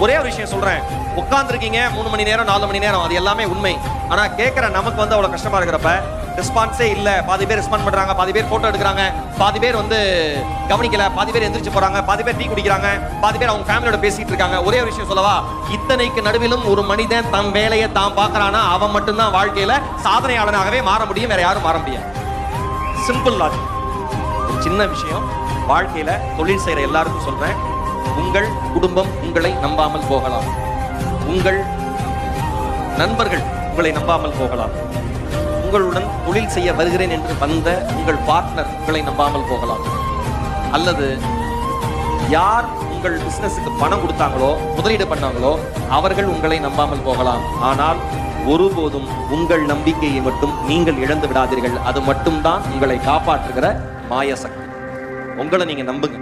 ஒரே ஒரு விஷயம் சொல்றேன், உட்கார்ந்துருக்கீங்க 3 மணி நேரம் 4 மணி நேரம், அது எல்லாமே உண்மை. ஆனா கேட்கிற நமக்கு வந்து அவ்வளவு கஷ்டமா இருக்கிறப்ப ரெஸ்பான்ஸே இல்ல, பாதி பேர் ரெஸ்பாண்ட் பண்றாங்க, பாதி பேர் போட்டோ எடுக்கிறாங்க, பாதி பேர் வந்து கவனிக்கல, பாதி பேர் எந்திரிச்சு போறாங்க, பாதி பேர் டீ குடிக்கிறாங்க, பாதி பேர் அவங்க ஃபேமிலியோட பேசிட்டு இருக்காங்க. ஒரே ஒரு விஷயம் சொல்லவா, இத்தனைக்கு நடுவிலும் ஒரு மனிதன் தம் வேலையை தான் பார்க்கறானா அவன் மட்டும்தான் வாழ்க்கையில சாதனையாளனாகவே மாற முடியும், வேற யாரும் மாற முடியாது. Simple logic. ஒரு சின்ன விஷயம், வாழ்க்கையில தொழில் செய்யற எல்லாருக்கும் சொல்றேன், உங்கள் குடும்பம் உங்களை நம்பாமல் போகலாம், உங்கள் நண்பர்கள் உங்களை நம்பாமல் போகலாம், உங்களுடன் தொழில் செய்ய வருகிறேன் என்று வந்த உங்கள் பார்ட்னர் உங்களை நம்பாமல் போகலாம், அல்லது யார் உங்கள் பிசினஸுக்கு பணம் கொடுத்தாங்களோ முதலீடு பண்ணாங்களோ அவர்கள் உங்களை நம்பாமல் போகலாம். ஆனால் ஒருபோதும் உங்கள் நம்பிக்கையை மட்டும் நீங்கள் இழந்து விடாதீர்கள். அது மட்டும்தான் உங்களை காப்பாற்றுகிற மாய சக்தி. உங்களை நீங்க நம்புங்க.